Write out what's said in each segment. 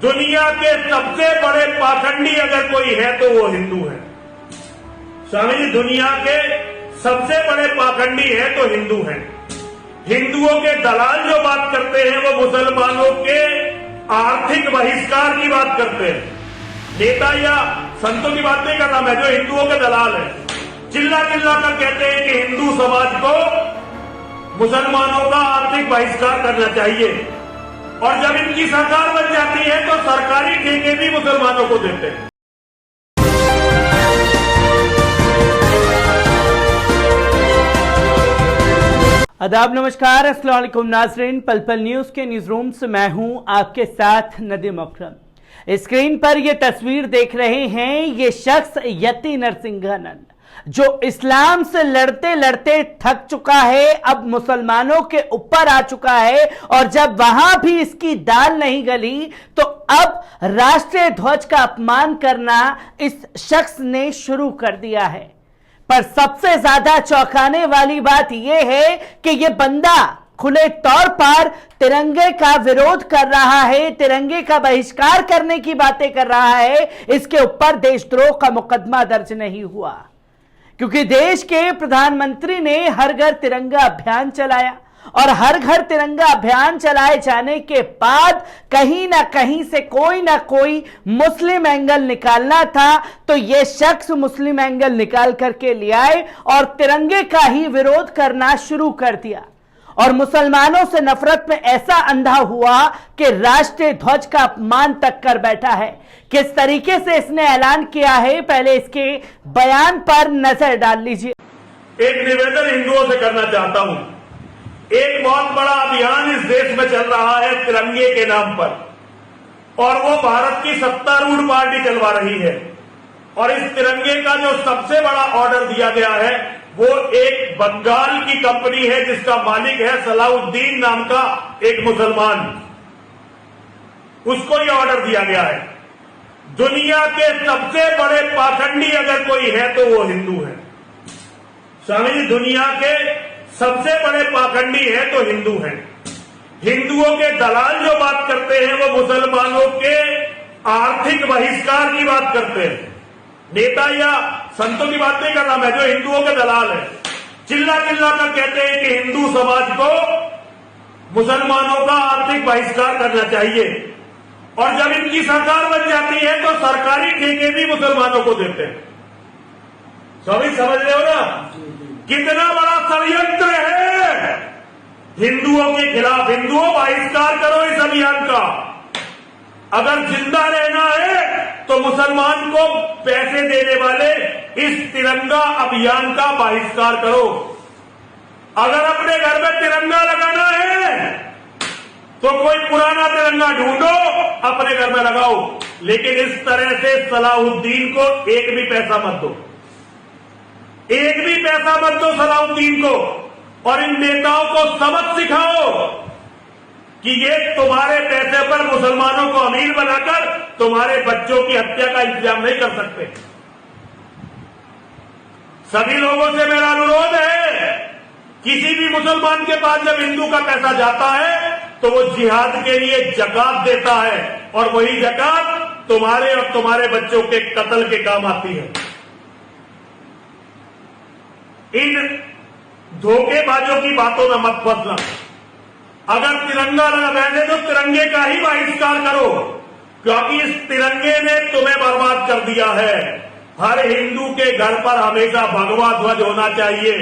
दुनिया के सबसे बड़े पाखंडी अगर कोई है तो वो हिंदू है। स्वामी जी, दुनिया के सबसे बड़े पाखंडी है तो हिंदू है। हिंदुओं के दलाल जो बात करते हैं वो मुसलमानों के आर्थिक बहिष्कार की बात करते हैं। नेता या संतों की बात नहीं कर रहा मैं, जो हिंदुओं के दलाल है, चिल्ला चिल्ला कर कहते हैं कि हिंदू समाज को मुसलमानों का आर्थिक बहिष्कार करना चाहिए, और जब इनकी सरकार बन जाती है तो सरकारी ठेके भी मुसलमानों को देते हैं। आदाब, नमस्कार, अस्सलाम वालेकुम नाज़रीन। पल पल न्यूज के न्यूज रूम से मैं हूं आपके साथ नदीम अकरम। स्क्रीन पर ये तस्वीर देख रहे हैं, ये शख्स यति नरसिंहानंद जो इस्लाम से लड़ते लड़ते थक चुका है, अब मुसलमानों के ऊपर आ चुका है, और जब वहां भी इसकी दाल नहीं गली तो अब राष्ट्रीय ध्वज का अपमान करना इस शख्स ने शुरू कर दिया है। पर सबसे ज्यादा चौंकाने वाली बात यह है कि यह बंदा खुले तौर पर तिरंगे का विरोध कर रहा है, तिरंगे का बहिष्कार करने की बातें कर रहा है। इसके ऊपर देशद्रोह का मुकदमा दर्ज नहीं हुआ, क्योंकि देश के प्रधानमंत्री ने हर घर तिरंगा अभियान चलाया, और हर घर तिरंगा अभियान चलाए जाने के बाद कहीं ना कहीं से कोई ना कोई मुस्लिम एंगल निकालना था, तो यह शख्स मुस्लिम एंगल निकाल करके ले आए और तिरंगे का ही विरोध करना शुरू कर दिया, और मुसलमानों से नफरत में ऐसा अंधा हुआ कि राष्ट्रीय ध्वज का अपमान तक कर बैठा है। किस तरीके से इसने ऐलान किया है, पहले इसके बयान पर नजर डाल लीजिए। एक निवेदन हिंदुओं से करना चाहता हूं। एक बहुत बड़ा अभियान इस देश में चल रहा है तिरंगे के नाम पर, और वो भारत की सत्तारूढ़ पार्टी चलवा रही है। और इस तिरंगे का जो सबसे बड़ा ऑर्डर दिया गया है वो एक बंगाल की कंपनी है, जिसका मालिक है सलाउद्दीन नाम का एक मुसलमान, उसको यह ऑर्डर दिया गया है। दुनिया के सबसे बड़े पाखंडी अगर कोई है तो वो हिंदू है। स्वामी जी, दुनिया के सबसे बड़े पाखंडी है तो हिंदू है। हिंदुओं के दलाल जो बात करते हैं वो मुसलमानों के आर्थिक बहिष्कार की बात करते हैं। नेता या संतों की बात नहीं कर रहा मैं, जो हिंदुओं के दलाल है, चिल्ला चिल्ला कर कहते हैं कि हिंदू समाज को मुसलमानों का आर्थिक बहिष्कार करना चाहिए, और जब इनकी सरकार बन जाती है तो सरकारी ठेके भी मुसलमानों को देते हैं। सभी समझ रहे हो ना कितना बड़ा षड्यंत्र है हिंदुओं के खिलाफ। हिंदुओं, बहिष्कार करो इस अभियान का। अगर जिंदा रहना है तो मुसलमान को पैसे देने वाले इस तिरंगा अभियान का बहिष्कार करो। अगर अपने घर में तिरंगा लगाना है तो कोई पुराना तिरंगा ढूंढो, अपने घर में लगाओ, लेकिन इस तरह से सलाउद्दीन को एक भी पैसा मत दो, एक भी पैसा मत दो सलाउद्दीन को। और इन नेताओं को सबक सिखाओ कि ये तुम्हारे पैसे पर मुसलमानों को अमीर बनाकर तुम्हारे बच्चों की हत्या का इंतजाम नहीं कर सकते। सभी लोगों से मेरा अनुरोध है, किसी भी मुसलमान के पास जब हिंदू का पैसा जाता है तो वो जिहाद के लिए जकात देता है, और वही जकात तुम्हारे और तुम्हारे बच्चों के कत्ल के काम आती है। इन धोखेबाजों की बातों में मत फंसना। अगर तिरंगा लगाने तो तिरंगे का ही बहिष्कार करो, क्योंकि इस तिरंगे ने तुम्हें बर्बाद कर दिया है। हर हिंदू के घर पर हमेशा भगवा ध्वज होना चाहिए।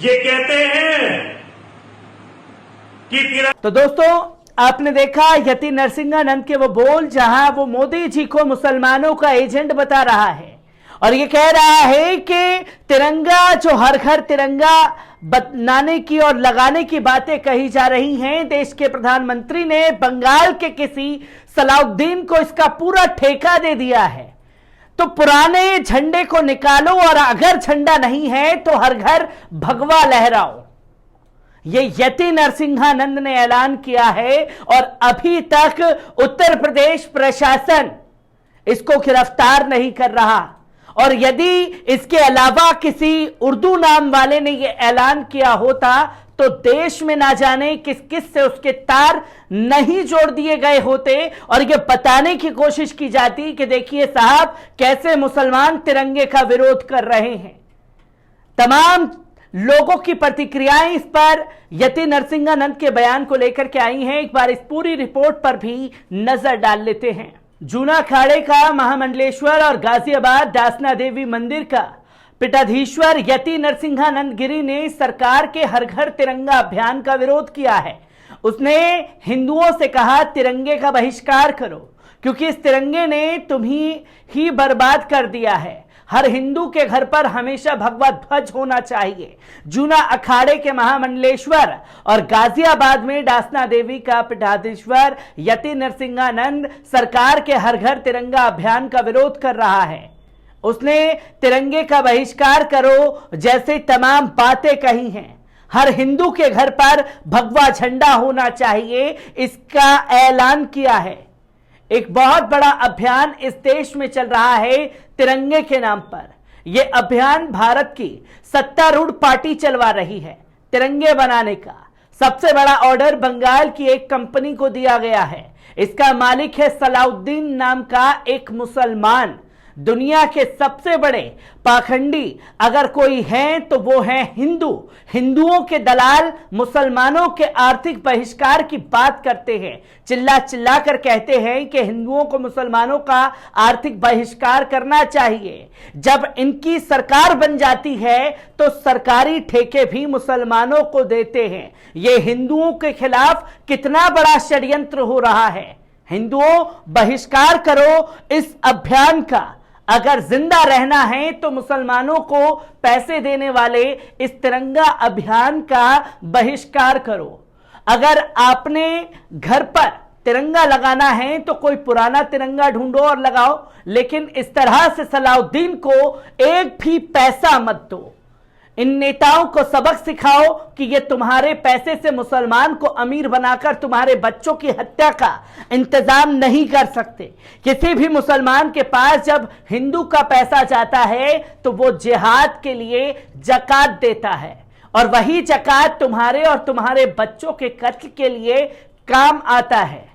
ये कहते हैं कि तो दोस्तों, आपने देखा यति नरसिंहानंद के वो बोल, जहां वो मोदी जी को मुसलमानों का एजेंट बता रहा है, और ये कह रहा है कि तिरंगा, जो हर घर तिरंगा बनाने की और लगाने की बातें कही जा रही हैं, देश के प्रधानमंत्री ने बंगाल के किसी सलाउद्दीन को इसका पूरा ठेका दे दिया है। तो पुराने झंडे को निकालो, और अगर झंडा नहीं है तो हर घर भगवा लहराओ। ये यति नरसिंहानंद ने ऐलान किया है, और अभी तक उत्तर प्रदेश प्रशासन इसको गिरफ्तार नहीं कर रहा। और यदि इसके अलावा किसी उर्दू नाम वाले ने यह ऐलान किया होता तो देश में ना जाने किस किस से उसके तार नहीं जोड़ दिए गए होते और ये बताने की कोशिश की जाती कि देखिए साहब कैसे मुसलमान तिरंगे का विरोध कर रहे हैं। तमाम लोगों की प्रतिक्रियाएं इस पर यति नरसिंहानंद के बयान को लेकर के आई हैं। एक बार इस पूरी रिपोर्ट पर भी नजर डाल लेते हैं। जूना अखाड़े का महामंडलेश्वर और गाजियाबाद दासना देवी मंदिर का पीठाधीश्वर यति नरसिंहानंद गिरी ने सरकार के हर घर तिरंगा अभियान का विरोध किया है। उसने हिंदुओं से कहा तिरंगे का बहिष्कार करो क्योंकि इस तिरंगे ने तुम्हें ही बर्बाद कर दिया है। हर हिंदू के घर पर हमेशा भगवा ध्वज होना चाहिए। जूना अखाड़े के महामंडलेश्वर और गाजियाबाद में दासना देवी का पीठाधीश्वर यति नरसिंहानंद सरकार के हर घर तिरंगा अभियान का विरोध कर रहा है। उसने तिरंगे का बहिष्कार करो जैसे तमाम बातें कही हैं। हर हिंदू के घर पर भगवा झंडा होना चाहिए, इसका ऐलान किया है। एक बहुत बड़ा अभियान इस देश में चल रहा है तिरंगे के नाम पर। यह अभियान भारत की सत्तारूढ़ पार्टी चलवा रही है। तिरंगे बनाने का सबसे बड़ा ऑर्डर बंगाल की एक कंपनी को दिया गया है। इसका मालिक है सलाउद्दीन नाम का एक मुसलमान। दुनिया के सबसे बड़े पाखंडी अगर कोई है तो वो है हिंदू। हिंदुओं के दलाल मुसलमानों के आर्थिक बहिष्कार की बात करते हैं, चिल्ला चिल्ला कर कहते हैं कि हिंदुओं को मुसलमानों का आर्थिक बहिष्कार करना चाहिए। जब इनकी सरकार बन जाती है तो सरकारी ठेके भी मुसलमानों को देते हैं। ये हिंदुओं के खिलाफ कितना बड़ा षड्यंत्र हो रहा है। हिंदुओं बहिष्कार करो इस अभियान का। अगर जिंदा रहना है तो मुसलमानों को पैसे देने वाले इस तिरंगा अभियान का बहिष्कार करो। अगर आपने घर पर तिरंगा लगाना है तो कोई पुराना तिरंगा ढूंढो और लगाओ, लेकिन इस तरह से सलाउद्दीन को एक भी पैसा मत दो। इन नेताओं को सबक सिखाओ कि ये तुम्हारे पैसे से मुसलमान को अमीर बनाकर तुम्हारे बच्चों की हत्या का इंतजाम नहीं कर सकते। किसी भी मुसलमान के पास जब हिंदू का पैसा जाता है तो वो जिहाद के लिए ज़कात देता है और वही ज़कात तुम्हारे और तुम्हारे बच्चों के कत्ल के लिए काम आता है।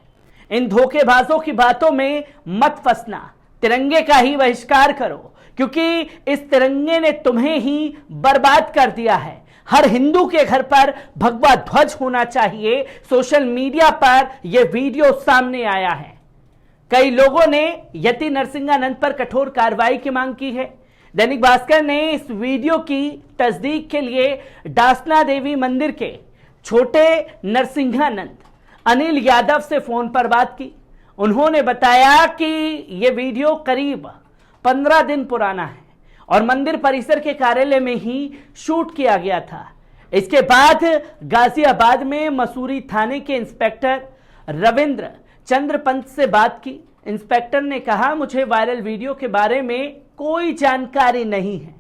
इन धोखेबाजों की बातों में मत फंसना। तिरंगे का ही बहिष्कार करो क्योंकि इस तिरंगे ने तुम्हें ही बर्बाद कर दिया है। हर हिंदू के घर पर भगवा ध्वज होना चाहिए। सोशल मीडिया पर यह वीडियो सामने आया है। कई लोगों ने यति नरसिंहानंद पर कठोर कार्रवाई की मांग की है। दैनिक भास्कर ने इस वीडियो की तस्दीक के लिए दासना देवी मंदिर के छोटे नरसिंहानंद अनिल यादव से फोन पर बात की। उन्होंने बताया कि यह वीडियो करीब 15 दिन पुराना है और मंदिर परिसर के कार्यालय में ही शूट किया गया था। इसके बाद गाजियाबाद में मसूरी थाने के इंस्पेक्टर रविंद्र चंद्र पंत से बात की। इंस्पेक्टर ने कहा मुझे वायरल वीडियो के बारे में कोई जानकारी नहीं है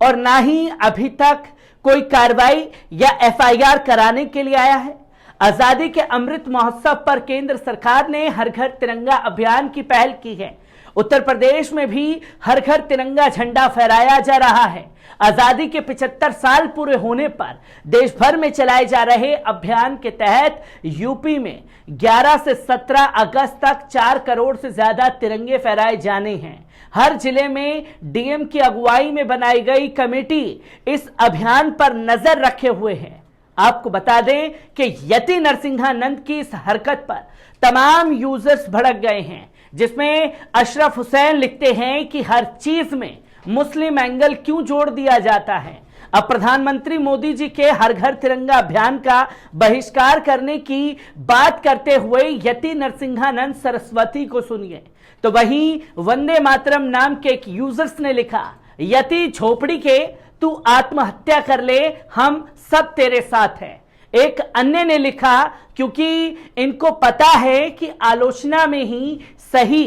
और ना ही अभी तक कोई कार्रवाई या एफआईआर कराने के लिए आया है। आजादी के अमृत महोत्सव पर केंद्र सरकार ने हर घर तिरंगा अभियान की पहल की है। उत्तर प्रदेश में भी हर घर तिरंगा झंडा फहराया जा रहा है। आजादी के 75 साल पूरे होने पर देश भर में चलाए जा रहे अभियान के तहत यूपी में 11 से 17 अगस्त तक 4 करोड़ से ज्यादा तिरंगे फहराए जाने हैं। हर जिले में डीएम की अगुवाई में बनाई गई कमेटी इस अभियान पर नजर रखे हुए है। आपको बता दें कि यति नरसिंहानंद की इस हरकत पर तमाम यूजर्स भड़क गए हैं, जिसमें अशरफ हुसैन लिखते हैं कि हर चीज में मुस्लिम एंगल क्यों जोड़ दिया जाता है। अब प्रधानमंत्री मोदी जी के हर घर तिरंगा अभियान का बहिष्कार करने की बात करते हुए यति नरसिंहानंद सरस्वती को सुनिए। तो वहीं वंदे मातरम नाम के एक यूजर्स ने लिखा, यति झोपड़ी के तू आत्महत्या कर ले, हम सब तेरे साथ हैं। एक अन्य ने लिखा क्योंकि इनको पता है कि आलोचना में ही सही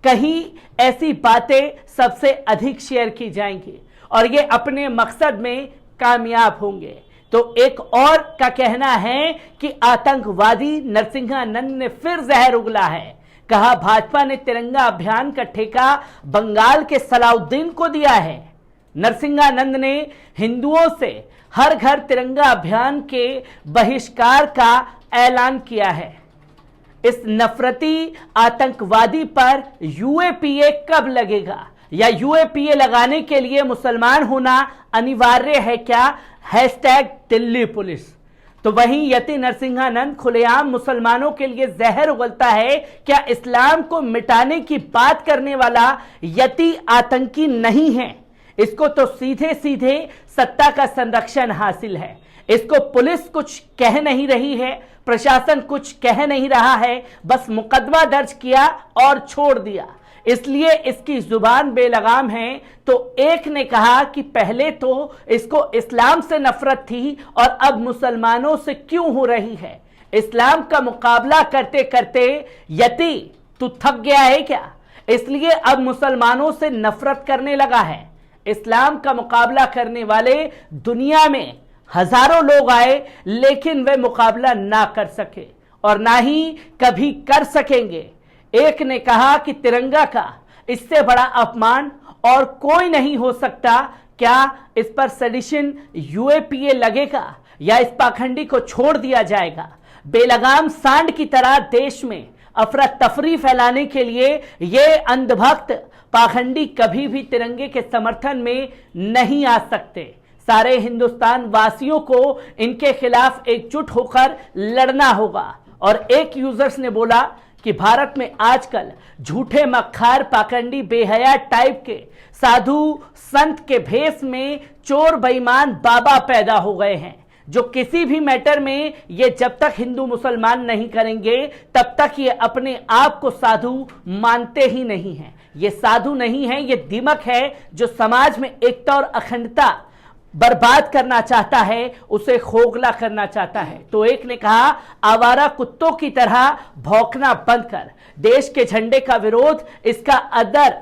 कहीं ऐसी बातें सबसे अधिक शेयर की जाएंगी और ये अपने मकसद में कामयाब होंगे। तो एक और का कहना है कि आतंकवादी नरसिंहानंद ने फिर जहर उगला है। कहा भाजपा ने तिरंगा अभियान का ठेका बंगाल के सलाउद्दीन को दिया है। नरसिंहानंद ने हिंदुओं से हर घर तिरंगा अभियान के बहिष्कार का ऐलान किया है। इस नफरती आतंकवादी पर यूएपीए कब लगेगा, या यूएपीए लगाने के लिए मुसलमान होना अनिवार्य है क्या? Hashtag Delhi police. तो वहीं यति नरसिंहानंद खुलेआम मुसलमानों के लिए जहर उगलता है। क्या इस्लाम को मिटाने की बात करने वाला यति आतंकी नहीं है? इसको तो सीधे सीधे सत्ता का संरक्षण हासिल है। इसको पुलिस कुछ कह नहीं रही है, प्रशासन कुछ कह नहीं रहा है, बस मुकदमा दर्ज किया और छोड़ दिया। इसलिए इसकी जुबान बेलगाम है। तो एक ने कहा कि पहले तो इसको इस्लाम से नफरत थी और अब मुसलमानों से क्यों हो रही है? इस्लाम का मुकाबला करते करते यति तू थक गया है क्या? इसलिए अब मुसलमानों से नफरत करने लगा है। इस्लाम का मुकाबला करने वाले दुनिया में हजारों लोग आए, लेकिन वे मुकाबला ना कर सके और ना ही कभी कर सकेंगे। एक ने कहा कि तिरंगा का इससे बड़ा अपमान और कोई नहीं हो सकता। क्या इस पर सेडिशन यूएपीए लगेगा या इस पाखंडी को छोड़ दिया जाएगा? बेलगाम सांड की तरह देश में अफरा तफरी फैलाने के लिए ये अंधभक्त पाखंडी कभी भी तिरंगे के समर्थन में नहीं आ सकते। सारे हिंदुस्तान वासियों को इनके खिलाफ एकजुट होकर लड़ना होगा। और एक यूजर्स ने बोला कि भारत में आजकल झूठे मक्खार पाखंडी बेहया टाइप के साधु संत के भेष में चोर बेईमान बाबा पैदा हो गए हैं, जो किसी भी मैटर में ये जब तक हिंदू मुसलमान नहीं करेंगे तब तक ये अपने आप को साधु मानते ही नहीं हैं। ये साधु नहीं है, ये दीमक है जो समाज में एकता और अखंडता बर्बाद करना चाहता है, उसे खोखला करना चाहता है। तो एक ने कहा, आवारा कुत्तों की तरह भौंकना बंद कर, देश के झंडे का विरोध, इसका आदर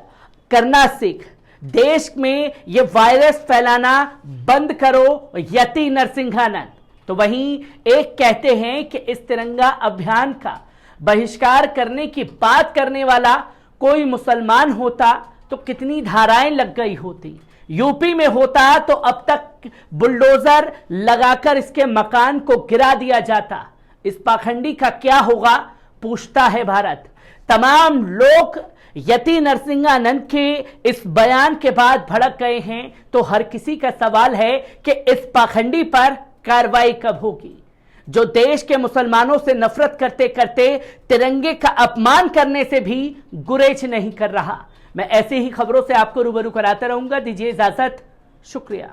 करना सीख, देश में ये वायरस फैलाना बंद करो यति नरसिंहानंद। तो वहीं एक कहते हैं कि इस तिरंगा अभियान का बहिष्कार करने की बात करने वाला कोई मुसलमान होता तो कितनी धाराएं लग गई होती। यूपी में होता तो अब तक बुलडोजर लगाकर इसके मकान को गिरा दिया जाता। इस पाखंडी का क्या होगा, पूछता है भारत। तमाम लोग यति नरसिंहानंद के इस बयान के बाद भड़क गए हैं। तो हर किसी का सवाल है कि इस पाखंडी पर कार्रवाई कब होगी, जो देश के मुसलमानों से नफरत करते करते तिरंगे का अपमान करने से भी गुरेज नहीं कर रहा। मैं ऐसे ही खबरों से आपको रूबरू कराता रहूंगा। दीजिए इजाजत, शुक्रिया।